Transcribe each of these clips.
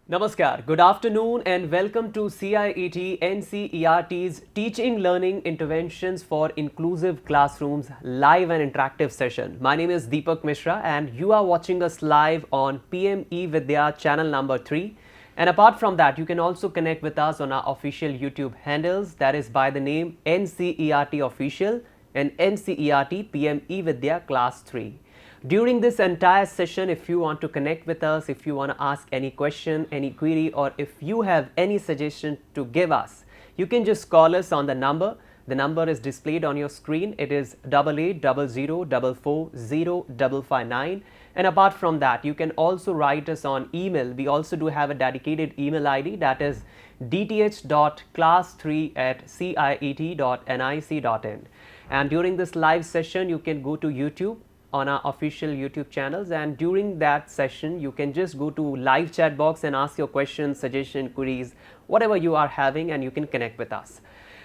Namaskar, good afternoon, and welcome to CIET NCERT's Teaching Learning Interventions for Inclusive Classrooms live and interactive session. My name is Deepak Mishra, and you are watching us live on PME Vidya channel number 3. And apart from that, you can also connect with us on our official YouTube handles, that is by the name NCERT Official and NCERT PME Vidya Class 3. During this entire session, if you want to connect with us, if you want to ask any question, any query, or if you have any suggestion to give us, you can just call us on the number. The number is displayed on your screen. It is 8800440559. And apart from that, you can also write us on email. We also do have a dedicated email ID, that is dth.class3@ciet.nic.in. And during this live session, you can go to YouTube on our official YouTube channels, and during that session you can just go to live chat box and ask your questions, suggestion, queries, whatever you are having, and you can connect with us.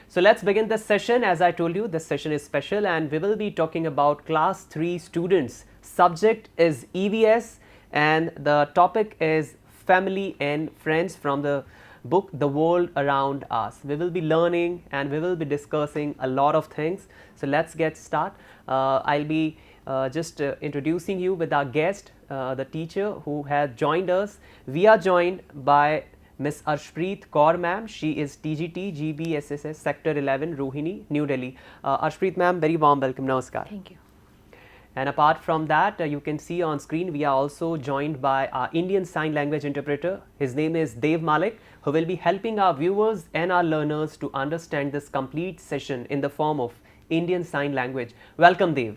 So let's begin this session. As I told you, this session is special and we will be talking about class 3 students. Subject is EVS and the topic is family and friends from the book The World Around Us. We will be learning and we will be discussing a lot of things. So let's get started. I'll be just introducing you with our guest, the teacher who has joined us. We are joined by Miss Arshpreet Kaur ma'am. She is TGT GBSSS Sector 11 Rohini, New Delhi. Arshpreet ma'am, very warm welcome. Namaskar. Thank you. And apart from that, you can see on screen we are also joined by our Indian Sign Language interpreter. His name is Dev Malik, who will be helping our viewers and our learners to understand this complete session in the form of Indian Sign Language. Welcome, Dev.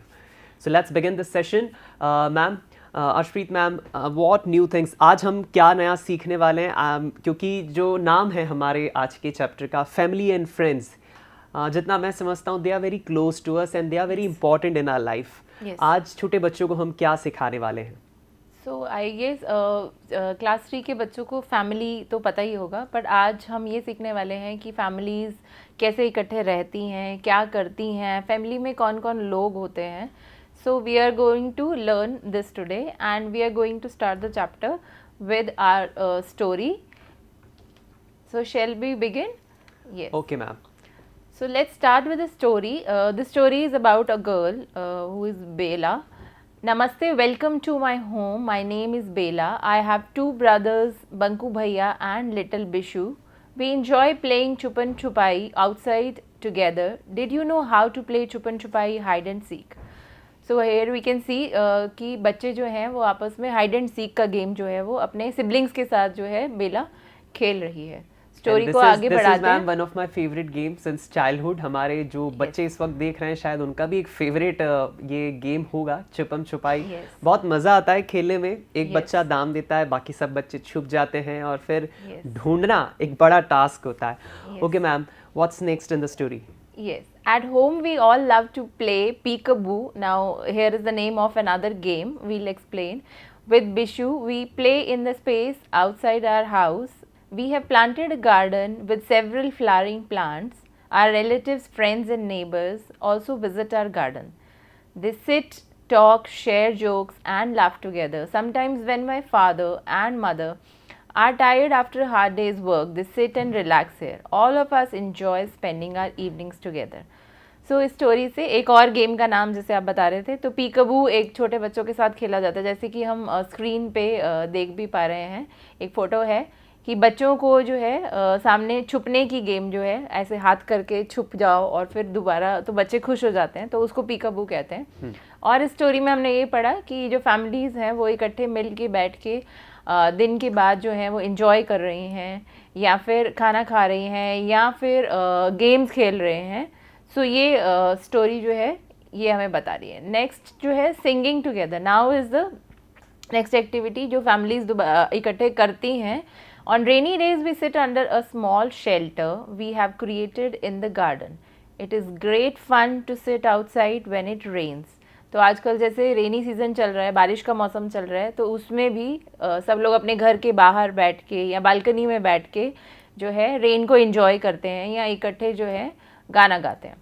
So let's begin this session. Ma'am, Arshpreet ma'am, what new things, आज हम क्या नया सीखने वाले हैं? क्योंकि जो नाम है हमारे आज के चैप्टर का, फैमिली एंड फ्रेंड्स, जितना मैं समझता हूँ they are very close to us and they are very important in our life. आज छोटे बच्चों को हम क्या सिखाने वाले हैं? सो आई गेस क्लास 3 के बच्चों को फैमिली तो पता ही होगा, बट आज हम ये सीखने वाले हैं कि फैमिलीज़ कैसे इकट्ठे रहती हैं, क्या करती हैं, फैमिली में कौन कौन लोग होते हैं. So we are going to learn this today and we are going to start the chapter with our story. So shall we begin? Yes. Okay ma'am. So let's start with the story. The story is about a girl who is Bela. Namaste, welcome to my home. My name is Bela. I have two brothers, Banku Bhaiya and little Bishu. We enjoy playing Chupan Chupai outside together. Did you know how to play Chupan Chupai hide and seek? So here we can see कि बच्चे जो हैं वो आपस में hide and seek का game जो है वो अपने सिबलिंग्स के साथ जो है बेला खेल रही है. स्टोरी को आगे बढ़ाते हैं. One of my favourite game since childhood. हमारे जो बच्चे इस वक्त देख रहे हैं शायद उनका भी एक फेवरेट ये गेम होगा, छुपम छुपाई. बहुत मज़ा आता है खेलने में. एक बच्चा दाम देता है, बाकी सब बच्चे छुप जाते हैं और फिर ढूंढना एक बड़ा टास्क होता है. Okay ma'am, what's next in the story? Yes, at home we all love to play peekaboo. Now here is the name of another game we'll explain. With Bishu we play in the space outside our house. We have planted a garden with several flowering plants. Our relatives, friends and neighbors also visit our garden. They sit, talk, share jokes and laugh together. Sometimes when my father and mother are tired after a hard day's work, they sit and relax here. All of us enjoy spending our evenings together. So इस story से एक और game का नाम जैसे आप बता रहे थे, तो पीकबू एक छोटे बच्चों के साथ खेला जाता है. जैसे कि हम स्क्रीन पे देख भी पा रहे हैं, एक फ़ोटो है कि बच्चों को जो है सामने छुपने की गेम जो है, ऐसे हाथ करके छुप जाओ और फिर दोबारा तो बच्चे खुश हो जाते हैं, तो उसको पीकबू कहते हैं. और इस स्टोरी में हमने ये पढ़ा कि जो फैमिलीज़ हैं वो इकट्ठे मिल के बैठ के दिन के बाद जो है वो इन्जॉय कर रही हैं या फिर खाना खा रही हैं या फिर गेम्स खेल रहे हैं. सो ये स्टोरी जो है ये हमें बता रही है. नेक्स्ट जो है singing together. Now is the next activity जो फैमिलीज इकट्ठे करती हैं. On rainy days we sit under a small shelter we have created in the garden. It is great fun to sit outside when it rains. तो आजकल जैसे rainy season चल रहा है, बारिश का मौसम चल रहा है, तो उसमें भी सब लोग अपने घर के बाहर बैठ के या बालकनी में बैठ के जो है रेन को एंजॉय करते हैं या इकट्ठे जो है गाना गाते हैं.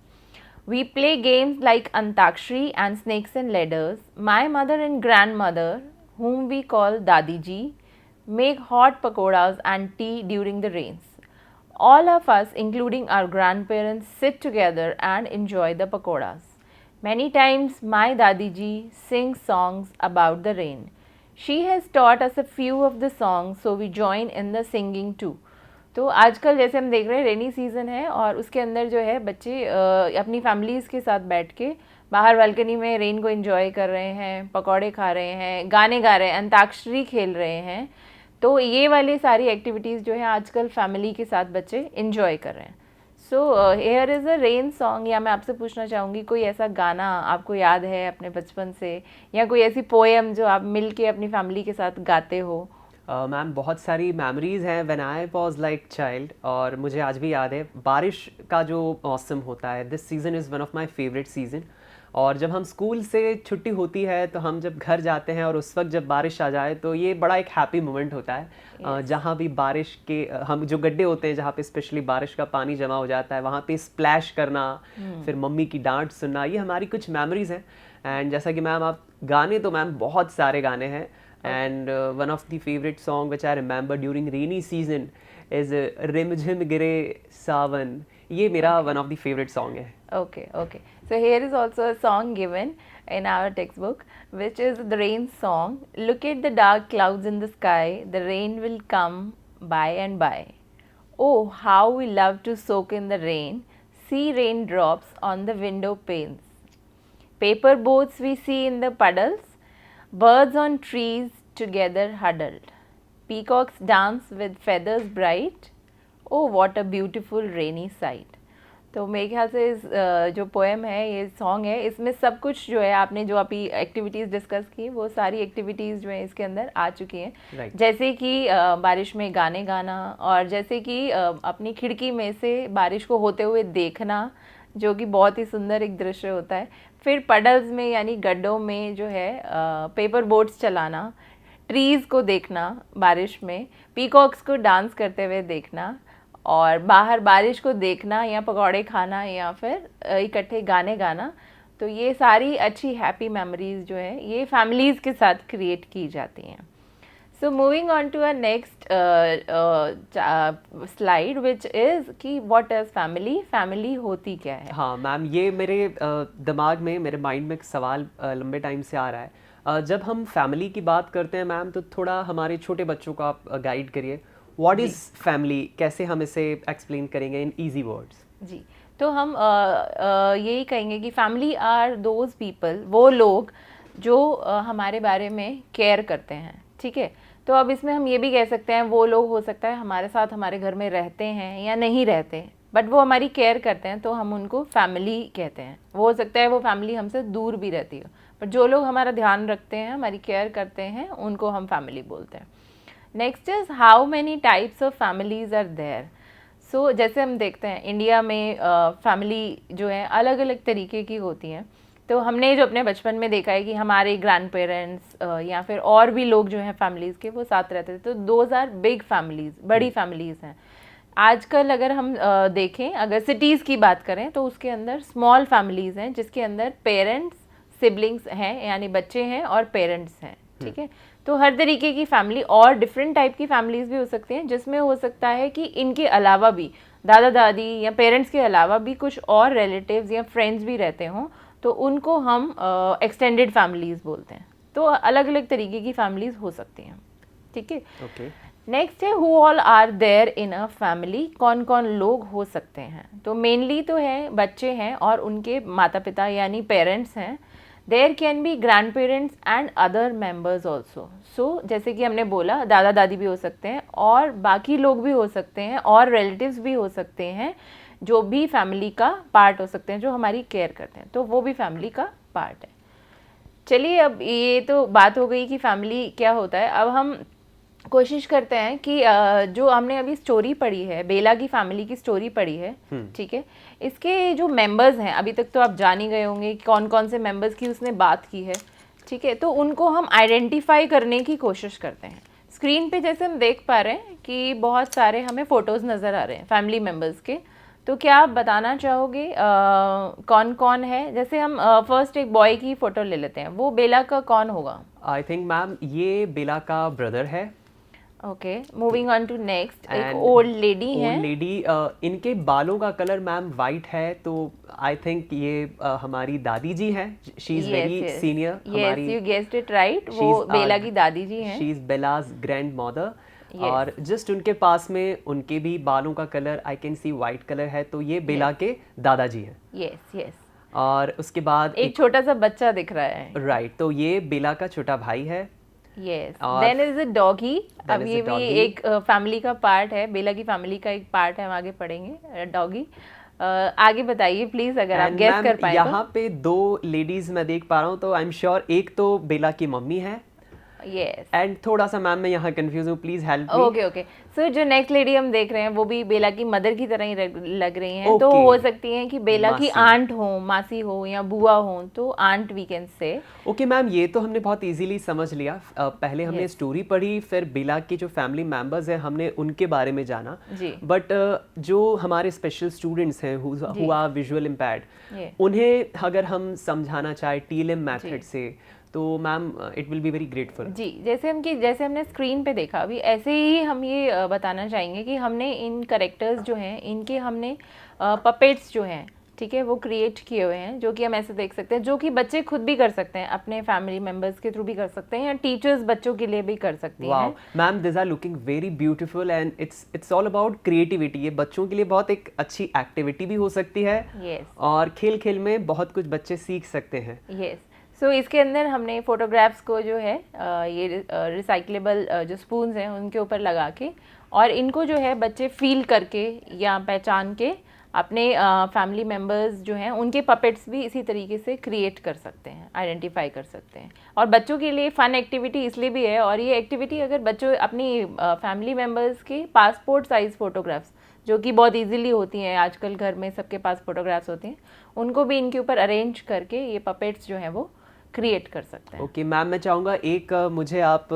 We play games like Antakshari and snakes and ladders. My mother and grandmother whom we call Dadi ji, make hot pakoras and tea during the rains. All of us, including our grandparents, sit together and enjoy the pakoras. Many times, my Dadi ji sings songs about the rain. She has taught us a few of the songs, so we join in the singing too. तो आजकल जैसे हम देख रहे हैं rainy season है और उसके अंदर जो है बच्चे अपनी फैमिलीज़ के साथ बैठ के बाहर बालकनी में रेन को एंजॉय कर रहे हैं, पकौड़े खा रहे हैं, गाने गा रहे हैं, अंताक्षरी खेल रहे हैं. तो ये वाली सारी एक्टिविटीज़ जो है आजकल फैमिली के साथ बच्चे एंजॉय कर रहे हैं. So here is a rain song. या मैं आपसे पूछना चाहूँगी कोई ऐसा गाना आपको याद है अपने बचपन से, या कोई ऐसी पोएम जो आप मिल के अपनी फैमिली के साथ गाते हो? मैम बहुत सारी मेमोरीज़ हैं when I was like child, और मुझे आज भी याद है बारिश का जो मौसम होता है. This season is one of my favourite season. और जब हम स्कूल से छुट्टी होती है तो हम जब घर जाते हैं और उस वक्त जब बारिश आ जाए तो ये बड़ा एक हैप्पी मोमेंट होता है. जहाँ भी बारिश के हम जो गड्ढे होते हैं जहाँ पे स्पेशली बारिश का पानी जमा हो जाता है वहाँ पे स्प्लैश करना, फिर मम्मी की डांट सुनना, ये हमारी कुछ मेमोरीज़ हैं. एंड जैसा कि मैम आप गाने तो मैम बहुत सारे गाने हैं. And one of the favorite song which I remember during rainy season is Rim Jhim Gire Sawan. ये मेरा one of the favorite song है. Okay, okay. So here is also a song given in our textbook, which is the rain song. Look at the dark clouds in the sky. The rain will come by and by. Oh, how we love to soak in the rain. See raindrops on the window panes. Paper boats we see in the puddles. Birds on trees together huddled. Peacocks dance with feathers bright. Oh, what a beautiful rainy sight. तो मेरे ख्याल से इस जो poem है, ये song है, इसमें सब कुछ जो है आपने जो अभी एक्टिविटीज़ डिस्कस की वो सारी एक्टिविटीज़ जो है इसके अंदर आ चुकी हैं. Right. जैसे कि बारिश में गाने गाना, और जैसे कि अपनी खिड़की में से बारिश को होते हुए देखना, जो कि बहुत ही सुंदर एक दृश्य होता है. फिर पडल्स में यानी गड्ढों में जो है पेपर बोट्स चलाना, ट्रीज़ को देखना बारिश में, पीकॉक्स को डांस करते हुए देखना, और बाहर बारिश को देखना या पकौड़े खाना या फिर इकट्ठे गाने गाना. तो ये सारी अच्छी हैप्पी मेमोरीज जो है ये फैमिलीज़ के साथ क्रिएट की जाती हैं. So moving on to our next slide, which is कि what is family? Family होती क्या है? हाँ मैम, ये मेरे दिमाग में, मेरे माइंड में एक सवाल लंबे टाइम से आ रहा है. जब हम फैमिली की बात करते हैं मैम तो थोड़ा हमारे छोटे बच्चों को आप गाइड करिए. व्हाट इज़ फैमिली, कैसे हम इसे एक्सप्लेन करेंगे इन ईजी वर्ड्स? जी, तो हम यही कहेंगे कि फैमिली आर दोज पीपल, वो लोग जो हमारे बारे में केयर करते हैं. ठीक है, तो अब इसमें हम ये भी कह सकते हैं वो लोग हो सकता है हमारे साथ हमारे घर में रहते हैं या नहीं रहते, बट वो हमारी केयर करते हैं, तो हम उनको फैमिली कहते हैं. वो हो सकता है वो फैमिली हमसे दूर भी रहती हो, बट जो लोग हमारा ध्यान रखते हैं, हमारी केयर करते हैं, उनको हम फैमिली बोलते हैं. Next is how many types of families are there. So जैसे हम देखते हैं इंडिया में फैमिली जो है अलग अलग तरीके की होती हैं. तो हमने जो अपने बचपन में देखा है कि हमारे ग्रैंड पेरेंट्स या फिर और भी लोग जो हैं फैमिलीज़ के, वो साथ रहते थे. तो दोज आर बिग फैमिलीज़, बड़ी फैमिलीज़ हैं. आजकल अगर हम देखें, अगर सिटीज़ की बात करें तो उसके अंदर स्मॉल फैमिलीज़ हैं जिसके अंदर पेरेंट्स, सिबलिंग्स हैं यानी बच्चे हैं और पेरेंट्स हैं. ठीक है, तो हर तरीके की फैमिली और डिफरेंट टाइप की फैमिलीज़ भी हो सकती हैं, जिसमें हो सकता है कि इनके अलावा भी दादा दादी या पेरेंट्स के अलावा भी कुछ और रिलेटिव्स या फ्रेंड्स भी रहते हों, तो उनको हम एक्सटेंडेड फैमिलीज़ बोलते हैं. तो अलग अलग तरीके की फैमिलीज़ हो सकती हैं. ठीक है, ओके. नेक्स्ट है who all are there in a family. कौन कौन लोग हो सकते हैं? तो मेनली तो है बच्चे हैं और उनके माता पिता यानी पेरेंट्स हैं. There can be grandparents and other members also. So जैसे कि हमने बोला दादा दादी भी हो सकते हैं और बाकी लोग भी हो सकते हैं और रिलेटिव्स भी हो सकते हैं जो भी फैमिली का पार्ट हो सकते हैं, जो हमारी केयर करते हैं, तो वो भी फैमिली का पार्ट है. चलिए, अब ये तो बात हो गई कि फैमिली क्या होता है. अब हम कोशिश करते हैं कि जो हमने अभी स्टोरी पढ़ी है, बेला की फैमिली की स्टोरी पढ़ी है, ठीक है, इसके जो मेंबर्स हैं अभी तक तो आप जान ही गए होंगे कौन कौन से मेंबर्स की उसने बात की है. ठीक है, तो उनको हम आइडेंटिफाई करने की कोशिश करते हैं. स्क्रीन पे जैसे हम देख पा रहे हैं कि बहुत सारे हमें फ़ोटोज़ नज़र आ रहे हैं फैमिली मेम्बर्स के. तो क्या आप बताना चाहोगे कौन कौन है? जैसे हम फर्स्ट एक बॉय की फ़ोटो ले लेते हैं, वो बेला का कौन होगा? आई थिंक मैम ये बेला का ब्रदर है. Okay, moving on to next, एक And ओल्ड लेडी है. ओल्ड लेडी, इनके बालों का कलर मैम वाइट है, तो आई थिंक ये हमारी दादी जी हैं. She is very senior. Yes, you guessed it right, वो बेला की दादी जी हैं. She is BelAZ grand mother. Yes. और जस्ट उनके पास में उनके भी बालों का colour I can C white colour है, तो ये बेला के दादाजी हैं. Yes yes. और उसके बाद एक छोटा सा बच्चा दिख रहा है. राइट, तो ये बेला का छोटा भाई है. Yes. Then is a doggy. अब ये भी एक फैमिली का पार्ट है, बेला की फैमिली का एक पार्ट है, हम आगे पढ़ेंगे. डॉगी, आगे बताइए प्लीज, अगर आप गेस कर पाए. यहाँ पे 2 लेडीज मैं देख पा रहा हूँ, तो आई एम श्योर एक तो बेला की मम्मी है. यस. एंड थोड़ा सा मैम मैं यहाँ कंफ्यूज हूँ, please help me. Okay okay. So जो नेक्स्ट लेडी हम देख रहे हैं वो भी बेला की मदर की तरह ही लग रही हैं. तो हो सकती हैं कि बेला की आंट हो, मासी हो या बुआ हो, तो aunt we can say. Okay ma'am, ये तो हमने बहुत इजीली समझ लिया. पहले हमने स्टोरी पढ़ी, फिर बेला के जो फैमिली मेंबर्स हैं हमने उनके बारे में जाना जी. बट जो हमारे स्पेशल स्टूडेंट्स हैं हु आर विजुअल इम्पेयर्ड, उन्हें अगर हम समझाना चाहे TLM मेथड से, तो ma'am it will be very grateful. जी, जैसे हमने स्क्रीन पे देखा अभी, ऐसे ही हम ये बताना चाहेंगे कि हमने इन करेक्टर्स जो हैं इनके हमने पपेट्स जो हैं, ठीक है, वो क्रिएट किए हुए हैं, जो कि हम ऐसे देख सकते हैं, जो कि बच्चे खुद भी कर सकते हैं, अपने फैमिली मेंबर्स के थ्रू भी कर सकते हैं, या टीचर्स बच्चों के लिए भी कर सकती हैं. Ma'am this are looking very beautiful and it's all about creativity. ये बच्चों के लिए बहुत एक अच्छी एक्टिविटी भी हो सकती है. Yes. और खेल खेल में बहुत कुछ बच्चे सीख सकते हैं. यस. सो इसके अंदर हमने फोटोग्राफ्स को जो है ये रिसाइक्लेबल जो स्पून्स हैं उनके ऊपर लगा के, और इनको जो है बच्चे फील करके या पहचान के अपने फैमिली मेम्बर्स जो हैं उनके पपेट्स भी इसी तरीके से क्रिएट कर सकते हैं, आइडेंटिफाई कर सकते हैं. और बच्चों के लिए फ़न एक्टिविटी इसलिए भी है, और ये एक्टिविटी अगर बच्चों अपनी फैमिली मेम्बर्स के पासपोर्ट साइज़ फ़ोटोग्राफ्स, जो कि बहुत इजीली होती हैं, आजकल घर में सबके पास फोटोग्राफ्स होते हैं, उनको भी इनके ऊपर अरेंज करके ये पपेट्स जो हैं वो क्रिएट कर सकते हैं. ओके मैम, मैं चाहूँगा एक मुझे आप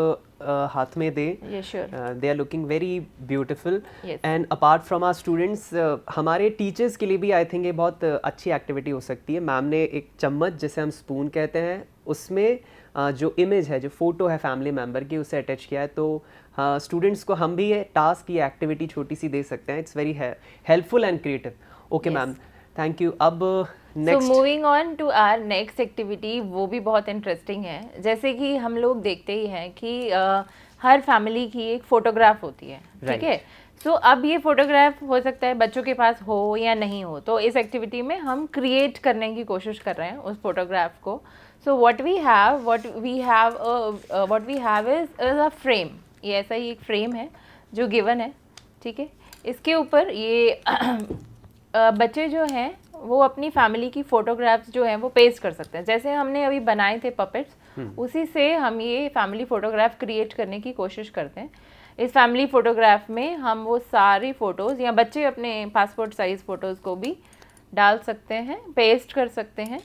हाथ में दें. ये sure. They are looking very beautiful. Yes. And apart from our students, हमारे टीचर्स के लिए भी आई थिंक ये बहुत अच्छी एक्टिविटी हो सकती है. मैम ने एक चम्मच, जिसे हम स्पून कहते हैं, उसमें जो इमेज है, जो फोटो है फैमिली मेम्बर की, उसे अटैच किया है. तो स्टूडेंट्स को हम भी ये टास्क, ये एक्टिविटी छोटी सी दे सकते हैं. It's very helpful and creative. Okay ma'am, thank you. अब so moving on to our next activity, वो भी बहुत इंटरेस्टिंग है. जैसे कि हम लोग देखते ही हैं कि हर फैमिली की एक फ़ोटोग्राफ होती है, ठीक है. सो अब ये फोटोग्राफ हो सकता है बच्चों के पास हो या नहीं हो, तो इस एक्टिविटी में हम क्रिएट करने की कोशिश कर रहे हैं उस फोटोग्राफ को. So what we have is a frame. ये ऐसा ही एक फ्रेम है जो गिवन है, ठीक है. इसके ऊपर ये बच्चे जो हैं वो अपनी फैमिली की फ़ोटोग्राफ्स जो हैं वो पेस्ट कर सकते हैं. जैसे हमने अभी बनाए थे पपेट्स, उसी से हम ये फैमिली फ़ोटोग्राफ क्रिएट करने की कोशिश करते हैं. इस फैमिली फ़ोटोग्राफ में हम वो सारी फ़ोटोज़, या बच्चे अपने पासपोर्ट साइज़ फ़ोटोज़ को भी डाल सकते हैं, पेस्ट कर सकते हैं,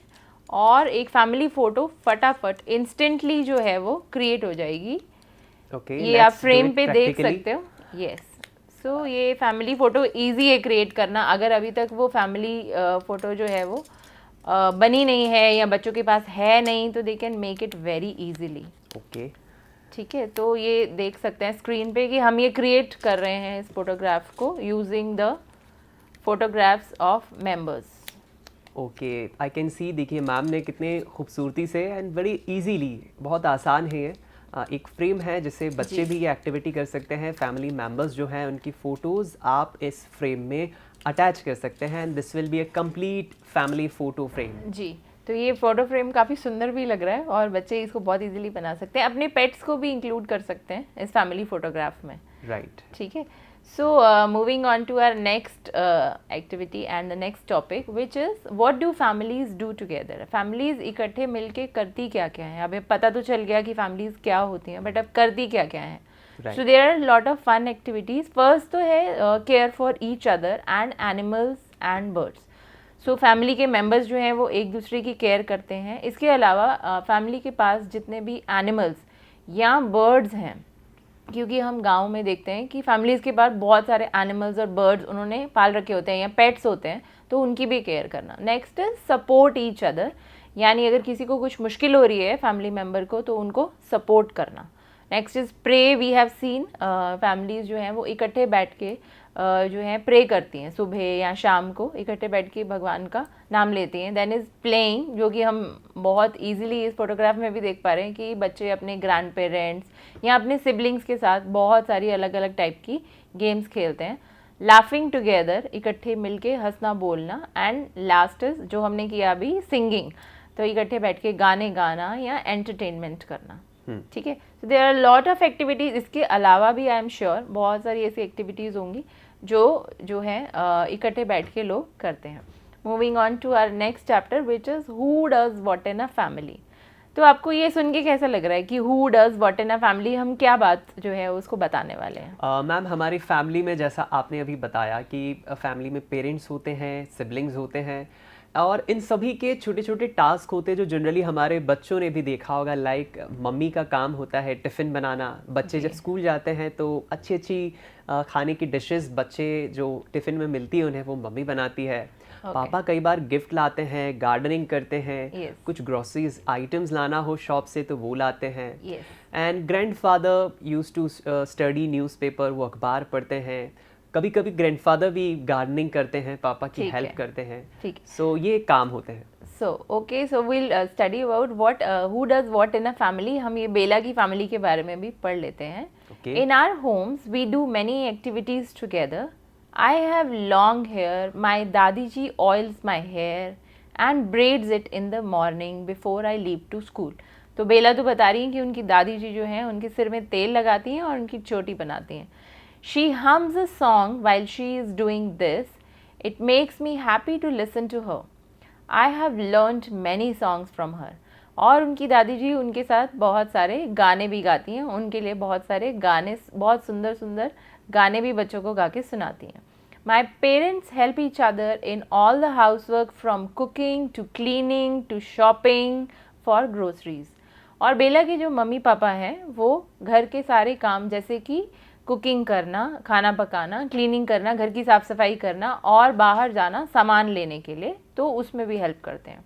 और एक फैमिली फ़ोटो फटाफट इंस्टेंटली जो है वो क्रिएट हो जाएगी. ये आप फ्रेम पे देख सकते हो. यस. सो ये फैमिली फ़ोटो ईजी है क्रिएट करना. अगर अभी तक वो फैमिली फ़ोटो जो है वो बनी नहीं है या बच्चों के पास है नहीं, तो they can make it very easily. Okay, ठीक है. तो ये देख सकते हैं स्क्रीन पे कि हम ये क्रिएट कर रहे हैं इस फोटोग्राफ को using the photographs of members. Okay, I can सी. देखिए मैम ने कितने खूबसूरती से एंड बड़ी इजीली, बहुत आसान है ये, एक फ्रेम है जिससे बच्चे भी ये एक्टिविटी कर सकते हैं. फैमिली मेम्बर्स जो हैं उनकी फ़ोटोज़ आप इस फ्रेम में अटैच कर सकते हैं, and this will be a complete family photo frame. जी. तो ये फ़ोटो फ्रेम काफ़ी सुंदर भी लग रहा है, और बच्चे इसको बहुत इजीली बना सकते हैं. अपने पेट्स को भी इंक्लूड कर सकते हैं इस फैमिली फ़ोटोग्राफ में. राइट. ठीक है. So moving on to our next activity and the next topic, which is what do families do together. Families इकट्ठे मिलके करती क्या क्या है. अब पता तो चल गया कि families क्या होती हैं, बट अब करती क्या क्या है. So there are lot of fun activities. First तो है care for each other and animals and birds. So family के members जो हैं वो एक दूसरे की केयर करते हैं. इसके अलावा family के पास जितने भी animals या birds हैं, क्योंकि हम गांव में देखते हैं कि फैमिलीज़ के पास बहुत सारे एनिमल्स और बर्ड्स उन्होंने पाल रखे होते हैं या पेट्स होते हैं, तो उनकी भी केयर करना. Next is support each other, यानी अगर किसी को कुछ मुश्किल हो रही है फैमिली मेम्बर को, तो उनको सपोर्ट करना. Next is pray, we have seen families जो हैं वो इकट्ठे बैठ के जो है प्रे करती हैं, सुबह या शाम को इकट्ठे बैठ के भगवान का नाम लेती हैं. देन इज़ प्लेइंग, जो कि हम बहुत इजीली इस फोटोग्राफ में भी देख पा रहे हैं कि बच्चे अपने ग्रैंड पेरेंट्स या अपने सिबलिंग्स के साथ बहुत सारी अलग अलग टाइप की गेम्स खेलते हैं. लाफिंग टुगेदर, इकट्ठे मिलके हंसना बोलना. एंड लास्ट इज जो हमने किया अभी, सिंगिंग, तो इकट्ठे बैठ के गाने गाना या एंटरटेनमेंट करना. ठीक है. So there are lot of activities. इसके अलावा भी आई एम श्योर बहुत सारी ऐसी एक्टिविटीज़ होंगी जो है इकट्ठे बैठ के लोग करते हैं. Moving on to our next chapter which is who does what in a family. तो आपको ये सुन के कैसा लग रहा है कि who does what in a family, हम क्या बात जो है उसको बताने वाले हैं? मैम, हमारी फैमिली में जैसा आपने अभी बताया कि फैमिली में पेरेंट्स होते हैं, सिबलिंग्स होते हैं, और इन सभी के छोटे छोटे टास्क होते हैं जो जनरली हमारे बच्चों ने भी देखा होगा. लाइक मम्मी का काम होता है टिफ़िन बनाना. बच्चे जब स्कूल जाते हैं तो अच्छी अच्छी खाने की डिशेस बच्चे जो टिफ़िन में मिलती है उन्हें वो मम्मी बनाती है. पापा कई बार गिफ्ट लाते हैं, गार्डनिंग करते हैं, कुछ ग्रोसरीज आइटम्स लाना हो शॉप से तो वो लाते हैं. And grandfather used to study newspaper, वो अखबार पढ़ते हैं. कभी कभी ग्रैंडफादर भी गार्डनिंग करते हैं, पापा की हेल्प करते हैं. सो ये काम होते हैं. So okay, so will study about what who does what in a family. हम ये बेला की फैमिली के बारे में भी पढ़ लेते हैं. In our homes we do many activities together. I have long hair. My Dadi ji oils my hair and braids it in the morning before I leave to school. तो बेला तो बता रही हैं कि उनकी दादी जी जो हैं उनके सिर में तेल लगाती हैं और उनकी चोटी बनाती हैं. She hums a song while she is doing this. It makes me happy to listen to her. I have learnt many songs from her. और उनकी दादी जी उनके साथ बहुत सारे गाने भी गाती हैं. उनके लिए बहुत सारे गाने, बहुत सुंदर सुंदर गाने भी बच्चों को गा के सुनाती हैं. My parents help each other in all the housework from cooking to cleaning to shopping for groceries. और बेला के जो मम्मी पापा हैं वो घर के सारे काम जैसे कि कुकिंग करना, खाना पकाना, क्लीनिंग करना, घर की साफ़ सफाई करना और बाहर जाना सामान लेने के लिए, तो उसमें भी हेल्प करते हैं.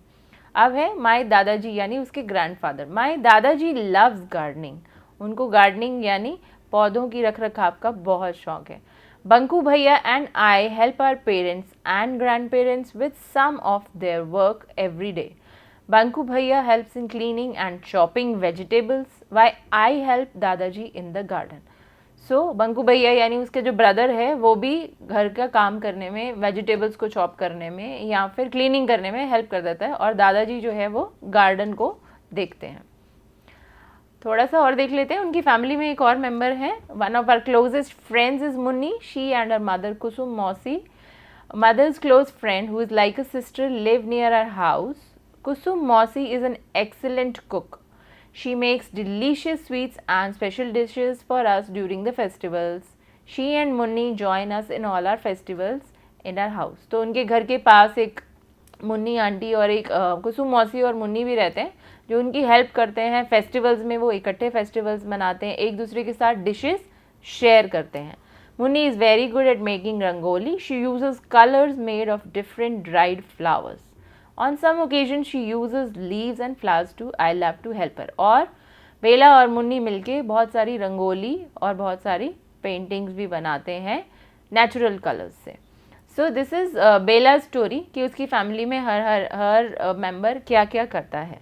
अब है माय दादाजी यानी उसके ग्रैंडफादर. माय दादाजी लव्स गार्डनिंग. उनको गार्डनिंग यानी पौधों की रख रखाव का बहुत शौक है. बंकू भैया and I help our parents and grandparents with some of their work every day. Bunku भैया helps in cleaning and chopping vegetables while I help Dadaji in the garden. सो बंकू भैया यानी उसके जो ब्रदर है वो भी घर का काम करने में, वेजिटेबल्स को चॉप करने में या फिर क्लीनिंग करने में हेल्प कर देता है, और दादाजी जो है वो गार्डन को देखते हैं. थोड़ा सा और देख लेते हैं. उनकी फैमिली में एक और मेंबर है. One of our closest friends is Munni. She and her mother Kusum मौसी, mother's close friend who is like a sister, live near our house. Kusum मौसी is an excellent cook. She makes delicious sweets and special dishes for us during the festivals. She and Munni join us in all our festivals in our house. तो उनके घर के पास एक Munni aunty और एक कुसुम मौसी और मुन्नी भी रहते हैं जो उनकी हेल्प करते हैं. फेस्टिवल्स में वो इकट्ठे फेस्टिवल्स मनाते हैं, एक दूसरे के साथ डिशेस शेयर करते हैं. Munni is very good at making rangoli. She uses colours made of different dried flowers. On some occasions she uses leaves and flowers too. I love to help her. और बेला और मुन्नी मिलके बहुत सारी रंगोली और बहुत सारी पेंटिंग्स भी बनाते हैं नेचुरल कलर्स से. So this is Bela story कि उसकी फैमिली में हर मेंबर क्या क्या करता है.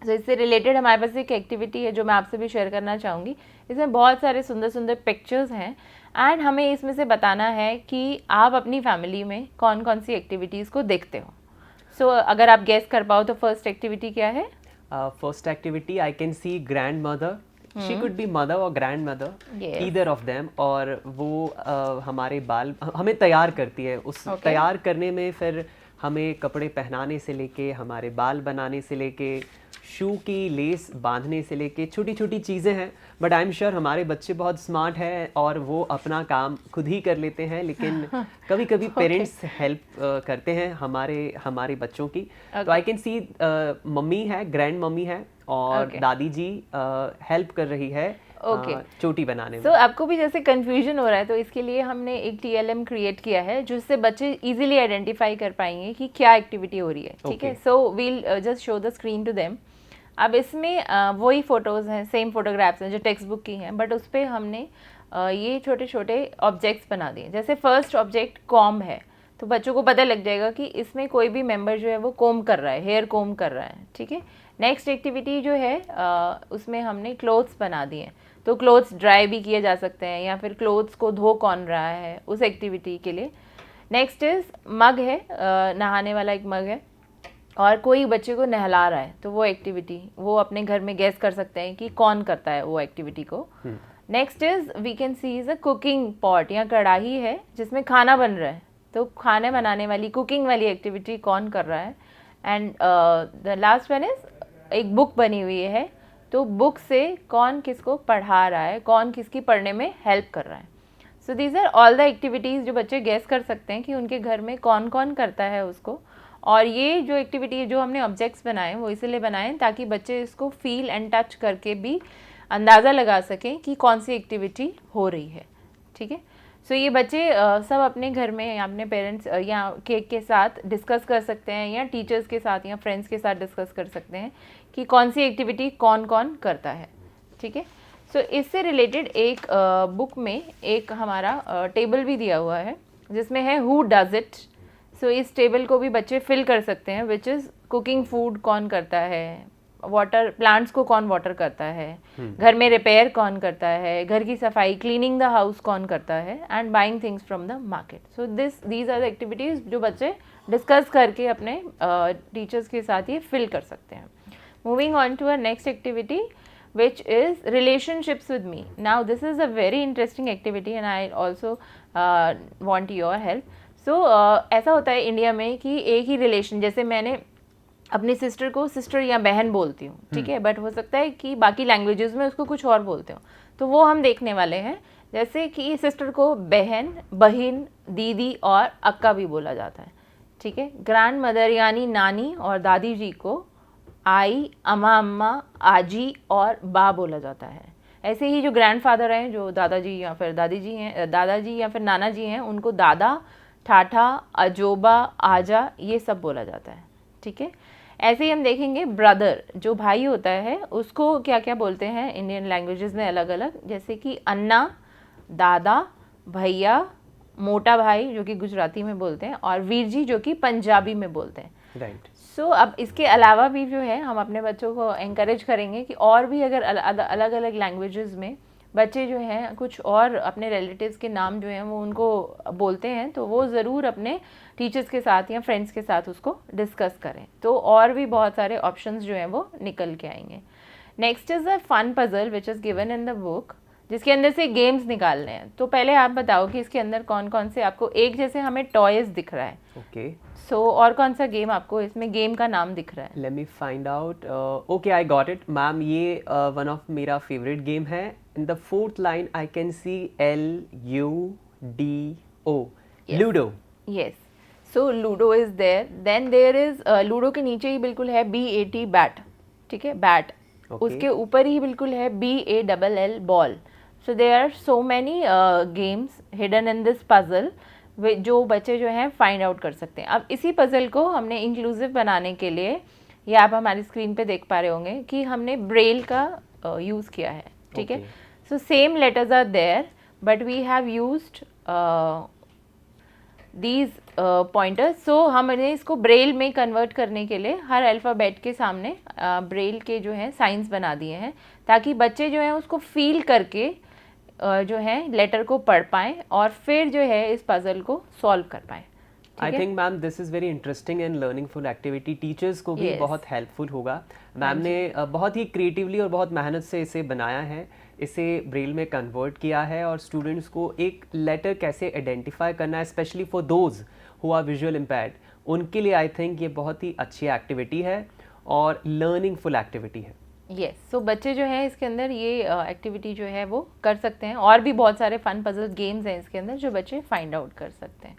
तो इससे रिलेटेड हमारे पास एक एक्टिविटी है जो मैं आपसे भी शेयर करना चाहूँगी. इसमें बहुत सारे सुंदर सुंदर पिक्चर्स हैं एंड हमें इसमें से बताना है कि आप अपनी फैमिली में कौन कौन सी एक्टिविटीज़ को देखते हो. सो अगर आप गेस कर पाओ तो फर्स्ट एक्टिविटी क्या है? First activity I can see grandmother. She could be mother और grandmother, either of them. और वो हमारे बाल हमें तैयार करती है. उस तैयार करने में फिर हमें कपड़े पहनाने से लेके, हमारे बाल बनाने से लेके, शू की लेस बांधने से लेके छोटी छोटी चीज़ें हैं. बट आई एम श्योर हमारे बच्चे बहुत स्मार्ट हैं और वो अपना काम खुद ही कर लेते हैं, लेकिन कभी कभी पेरेंट्स हेल्प करते हैं हमारे बच्चों की. तो आई कैन सी मम्मी है, ग्रैंड मम्मी है और दादी जी हेल्प कर रही है चोटी बनाने में. आपको भी जैसे कंफ्यूजन हो रहा है तो इसके लिए हमने एक TLM क्रिएट किया है जिससे बच्चे इजीली आइडेंटिफाई कर पाएंगे कि क्या एक्टिविटी हो रही है. ठीक है. So we'll just show the screen to them. अब इसमें वही फ़ोटोज़ हैं, सेम फोटोग्राफ्स हैं जो टेक्स्ट बुक की हैं, बट उस पर हमने ये छोटे छोटे ऑब्जेक्ट्स बना दिए। जैसे फर्स्ट ऑब्जेक्ट कॉम है, तो बच्चों को पता लग जाएगा कि इसमें कोई भी मेंबर जो है वो कोम कर रहा है, हेयर कोम कर रहा है, ठीक है। नेक्स्ट एक्टिविटी जो है उसमें हमने क्लोथ्स बना दिए, तो क्लोथ्स ड्राई भी किए जा सकते हैं, या फिर क्लोथ्स को धो कौन रहा है उस एक्टिविटी के लिए। नेक्स्ट इज़ मग है, नहाने वाला एक मग है, और कोई बच्चे को नहला रहा है, तो वो एक्टिविटी वो अपने घर में गैस कर सकते हैं कि कौन करता है वो एक्टिविटी को। Next is we can see is a cooking pot, या कढ़ाई है जिसमें खाना बन रहा है, तो खाने बनाने वाली कुकिंग वाली एक्टिविटी कौन कर रहा है। And the last one is एक बुक बनी हुई है, तो बुक से कौन किसको पढ़ा रहा है, कौन किसकी पढ़ने में हेल्प कर रहा है। So these are all the activities जो बच्चे गैस कर सकते हैं कि उनके घर में कौन कौन करता है उसको। और ये जो एक्टिविटी जो हमने ऑब्जेक्ट्स बनाए वो इसलिए बनाए ताकि बच्चे इसको फील एंड टच करके भी अंदाज़ा लगा सकें कि कौन सी एक्टिविटी हो रही है, ठीक है। सो ये बच्चे सब अपने घर में या अपने पेरेंट्स या के साथ डिस्कस कर सकते हैं, या टीचर्स के साथ या फ्रेंड्स के साथ डिस्कस कर सकते हैं कि कौन सी एक्टिविटी कौन कौन करता है, ठीक है। सो इससे रिलेटेड एक बुक में एक हमारा टेबल भी दिया हुआ है जिसमें है हु डज इट। सो इस टेबल को भी बच्चे फिल कर सकते हैं, विच इज़ कुकिंग फूड कौन करता है, वाटर प्लांट्स को कौन वाटर करता है, घर में रिपेयर कौन करता है, घर की सफाई क्लीनिंग द हाउस कौन करता है, and buying things from the market. So these are the activities जो बच्चे डिस्कस करके अपने टीचर्स के साथ ये फिल कर सकते हैं। Moving on to our next activity which is relationships with me. Now this is a very interesting activity and I also want your help. So ऐसा होता है इंडिया में कि एक ही रिलेशन, जैसे मैंने अपनी सिस्टर को सिस्टर या बहन बोलती हूँ, ठीक है, बट हो सकता है कि बाकी लैंग्वेजेस में उसको कुछ और बोलते हो, तो वो हम देखने वाले हैं। जैसे कि सिस्टर को बहन, बहिन, दीदी और अक्का भी बोला जाता है, ठीक है। ग्रैंड मदर यानी नानी और दादी जी को आई, अम्मा अम्मा, आजी और बा बोला जाता है। ऐसे ही जो ग्रैंडफादर हैं, जो दादाजी या फिर दादी जी हैं, दादाजी या फिर नाना जी हैं, उनको दादा, ठाठा, अजोबा, आजा ये सब बोला जाता है, ठीक है। ऐसे ही हम देखेंगे ब्रदर, जो भाई होता है उसको क्या क्या बोलते हैं इंडियन लैंग्वेजेस में अलग अलग, जैसे कि अन्ना, दादा, भैया, मोटा भाई जो कि गुजराती में बोलते हैं, और वीर जी जो कि पंजाबी में बोलते हैं, राइट। सो अब इसके अलावा भी जो है हम अपने बच्चों को एनकरेज करेंगे कि और भी अगर अलग अलग लैंग्वेजेस में बच्चे जो हैं कुछ और अपने रिलेटिव्स के नाम जो हैं वो उनको बोलते हैं, तो वो ज़रूर अपने टीचर्स के साथ या फ्रेंड्स के साथ उसको डिस्कस करें, तो और भी बहुत सारे ऑप्शंस जो हैं वो निकल के आएंगे। Next is a fun puzzle which is given in the book, जिसके अंदर से गेम्स निकालने हैं। तो पहले आप बताओ कि इसके अंदर कौन कौन से, आपको एक जैसे हमें टॉयज दिख रहा है, ओके। सो और कौन सा गेम आपको इसमें गेम का नाम दिख रहा है? Let me find out. Okay, I got it ma'am, ये वन ऑफ मेरा फेवरेट गेम है। In the fourth line I can see LUDO, ludo. Yes, so ludo is there, then there is ludo के नीचे ही बिल्कुल है BAT bat, ठीक है, bat. उसके ऊपर ही बिल्कुल है BALL ball. So there are so many games hidden in this puzzle जो बच्चे जो हैं फाइंड आउट कर सकते हैं। अब इसी पजल को हमने इंक्लूसिव बनाने के लिए, ये आप हमारी स्क्रीन पे देख पा रहे होंगे कि हमने ब्रेल का यूज़ किया है, ठीक है। So same letters are there but we have used these pointers. So हमने इसको ब्रेल में कन्वर्ट करने के लिए हर अल्फ़ाबेट के सामने ब्रेल के जो है साइंस बना दिए हैं, ताकि बच्चे जो हैं उसको फील करके जो है लेटर को पढ़ पाएँ और फिर जो है इस पजल को सॉल्व कर पाएँ। I think ma'am this is very interesting and learningful activity, teachers को भी बहुत हेल्पफुल होगा। मैम ने बहुत ही क्रिएटिवली और बहुत मेहनत से इसे बनाया है, इसे ब्रेल में कन्वर्ट किया है, और स्टूडेंट्स को एक लेटर कैसे आइडेंटिफाई करना है, specially for those who are visual impaired, उनके लिए आई थिंक ये बहुत ही अच्छी एक्टिविटी है और लर्निंगफुल एक्टिविटी है। यस, सो बच्चे जो हैं इसके अंदर ये एक्टिविटी जो है वो कर सकते हैं, और भी बहुत सारे फन पजल गेम्स हैं इसके अंदर जो बच्चे फाइंड आउट कर सकते हैं,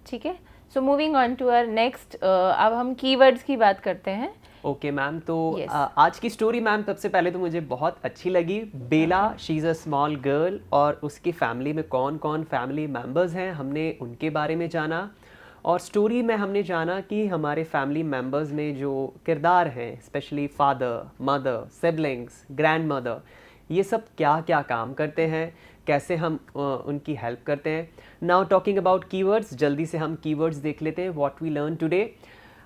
ठीक है। So moving on to our next, अब हम कीवर्ड्स की बात करते हैं। ओके मैम, तो आज की स्टोरी मैम सबसे पहले तो मुझे बहुत अच्छी लगी। Bela, she is a small girl, और उसकी फैमिली में कौन कौन फैमिली मेम्बर्स हैं हमने उनके बारे में जाना। और स्टोरी में हमने जाना कि हमारे फैमिली मेम्बर्स में जो किरदार हैं, specially father, mother, siblings, grand mother, ये सब क्या क्या काम करते हैं, कैसे हम उनकी हेल्प करते हैं. नाउ टॉकिंग अबाउट कीवर्ड्स, जल्दी से हम कीवर्ड्स देख लेते हैं. What we learn today.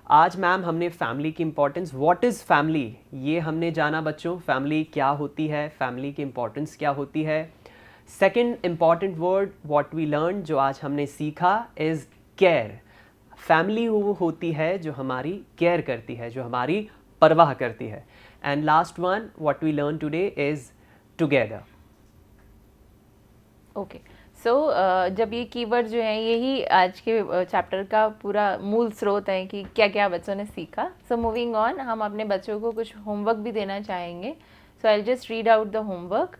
आज मैम हमने फैमिली की इंपॉर्टेंस, व्हाट इज़ फैमिली, ये हमने जाना बच्चों. फैमिली क्या होती है, फैमिली की इंपॉर्टेंस क्या होती है. Second important word what we learn, जो आज हमने सीखा, इज़ केयर. फैमिली वो होती है जो हमारी केयर करती है, जो हमारी परवाह करती है. And last one what we learn today is together. Okay, so जब ये कीवर्ड जो हैं यही आज के चैप्टर का पूरा मूल स्रोत है कि क्या क्या बच्चों ने सीखा. सो मूविंग ऑन, हम अपने बच्चों को कुछ होमवर्क भी देना चाहेंगे. So I just read out the homework.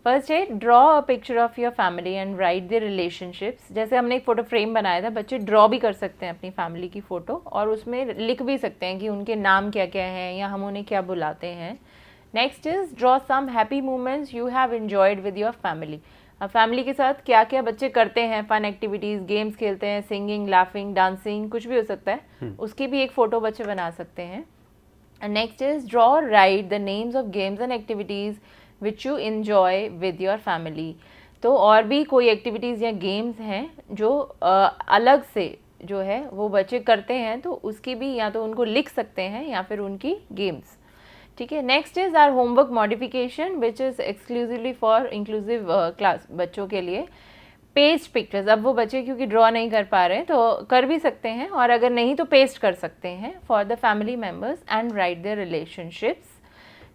First है, draw a picture of your family and write the relationships. जैसे हमने एक फ़ोटो फ्रेम बनाया था, बच्चे ड्रॉ भी कर सकते हैं अपनी फैमिली की फ़ोटो और उसमें लिख भी सकते हैं कि उनके नाम क्या क्या हैं या हम उन्हें क्या बुलाते हैं. Next is draw some happy moments you have enjoyed with your family. अब फैमिली के साथ क्या क्या बच्चे करते हैं, फन एक्टिविटीज़, गेम्स खेलते हैं, सिंगिंग, लाफिंग, डांसिंग, कुछ भी हो सकता है, उसकी भी एक फ़ोटो बच्चे बना सकते हैं. And next is draw right the names of games and activities which you enjoy with your family. तो और भी कोई एक्टिविटीज़ या गेम्स हैं जो अलग से जो है वो बच्चे करते हैं, तो उसकी भी या तो उनको लिख सकते हैं या फिर उनकी गेम्स. ठीक है. Next is our homework modification which is exclusively for inclusive class बच्चों के लिए. पेस्ट पिक्चर्स, अब वो बच्चे क्योंकि ड्रॉ नहीं कर पा रहे हैं तो कर भी सकते हैं, और अगर नहीं तो पेस्ट कर सकते हैं for the family members and write their relationships.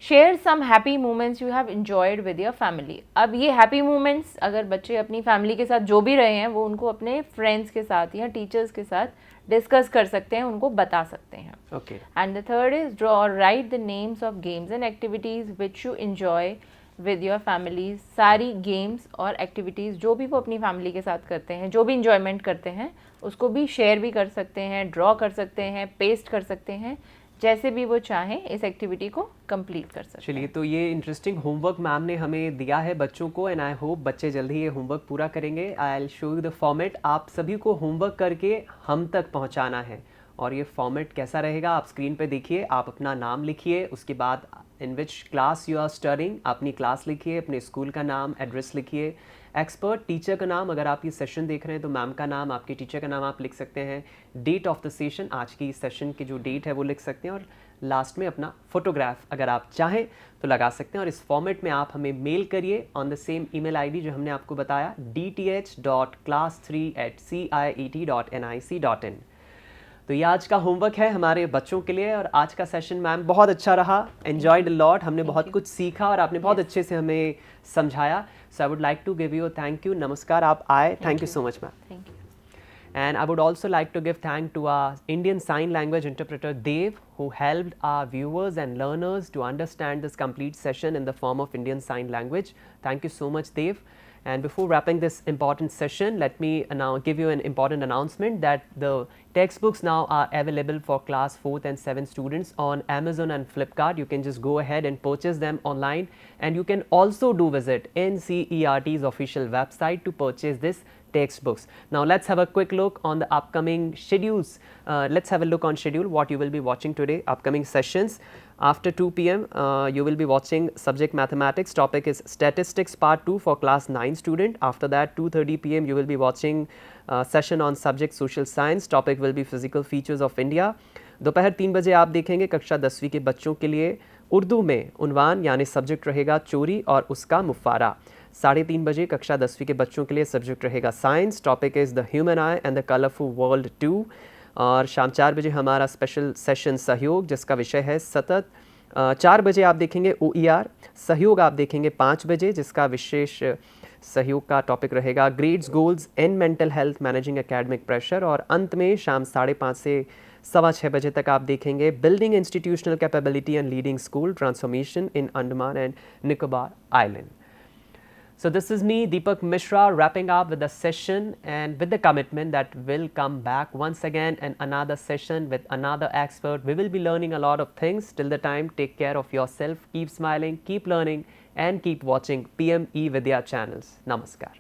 Share some happy moments you have enjoyed with your family. अब ये हैप्पी मोमेंट्स अगर बच्चे अपनी फैमिली के साथ जो भी रहे हैं वो उनको अपने फ्रेंड्स के साथ या टीचर्स के साथ डिस्कस कर सकते हैं, उनको बता सकते हैं. Okay. And the third is draw और write the names of games and activities which you enjoy with your families. सारी गेम्स और एक्टिविटीज़ जो भी वो अपनी फैमिली के साथ करते हैं, जो भी इंजॉयमेंट करते हैं, उसको भी शेयर भी कर सकते हैं, ड्रॉ कर सकते हैं, पेस्ट कर सकते हैं, जैसे भी वो चाहें इस एक्टिविटी को कंप्लीट कर सकते हैं. चलिए, तो ये इंटरेस्टिंग होमवर्क मैम ने हमें दिया है बच्चों को, एंड आई होप बच्चे जल्दी ही ये होमवर्क पूरा करेंगे. I will show you the format. आप सभी को होमवर्क करके हम तक पहुंचाना है, और ये फॉर्मेट कैसा रहेगा आप स्क्रीन पे देखिए. आप अपना नाम लिखिए, उसके बाद in which class you are studying, अपनी क्लास लिखिए, अपने स्कूल का नाम, एड्रेस लिखिए, एक्सपर्ट टीचर का नाम, अगर आप ये सेशन देख रहे हैं तो मैम का नाम, आपके टीचर का नाम आप लिख सकते हैं, डेट ऑफ द सेशन, आज की सेशन की जो डेट है वो लिख सकते हैं, और लास्ट में अपना फोटोग्राफ अगर आप चाहें तो लगा सकते हैं. और इस फॉर्मेट में आप हमें मेल करिए on the same email ID जो हमने आपको बताया, dth.class3@ciet.nic.in. तो ये आज का होमवर्क है हमारे बच्चों के लिए, और आज का सेशन मैम बहुत अच्छा रहा. एंजॉयड अ लॉट, हमने बहुत कुछ सीखा और आपने बहुत अच्छे से हमें समझाया. So I would like to give you thank you. नमस्कार, आप आए. Thank you so much ma'am. Thank you. And I would also like to give thanks to our Indian Sign Language interpreter Dev, who helped our viewers and learners to understand this complete session in the form of Indian Sign Language. Thank you so much, Dev. And before wrapping this important session, let me now give you an important announcement that the textbooks now are available for class 4th and 7th students on Amazon and Flipkart. You can just go ahead and purchase them online, and you can also do visit NCERT's official website to purchase this textbooks. Now let's have a quick look on the upcoming schedules. Let's have a look on schedule, what you will be watching today. Upcoming sessions after 2 p.m. You will be watching subject mathematics. Topic is statistics part 2 for class 9 student. After that 2:30 p.m. you will be watching session on subject social science. Topic will be physical features of India. दोपहर 3 बजे आप देखेंगे कक्षा 10वीं के बच्चों के लिए उर्दू में उन्वान यानी सब्जेक्ट रहेगा चोरी और उसका मुफारा. 3:30 बजे कक्षा 10वीं के बच्चों के लिए सब्जेक्ट रहेगा science. Topic is the human I and the colourful world 2. और शाम 4 बजे हमारा स्पेशल सेशन सहयोग, जिसका विषय है सतत. 4 बजे आप देखेंगे OER सहयोग, आप देखेंगे 5 बजे, जिसका विशेष सहयोग का टॉपिक रहेगा grades goals in mental health managing academic pressure. और अंत में शाम 5:30 से 6:15 बजे तक आप देखेंगे building institutional capability and leading school transformation in Andaman and Nicobar island. So this is me, Deepak Mishra, wrapping up with the session and with the commitment that we'll come back once again in another session with another expert. We will be learning a lot of things. Till the time, take care of yourself, keep smiling, keep learning, and keep watching PM E Vidya channels. Namaskar.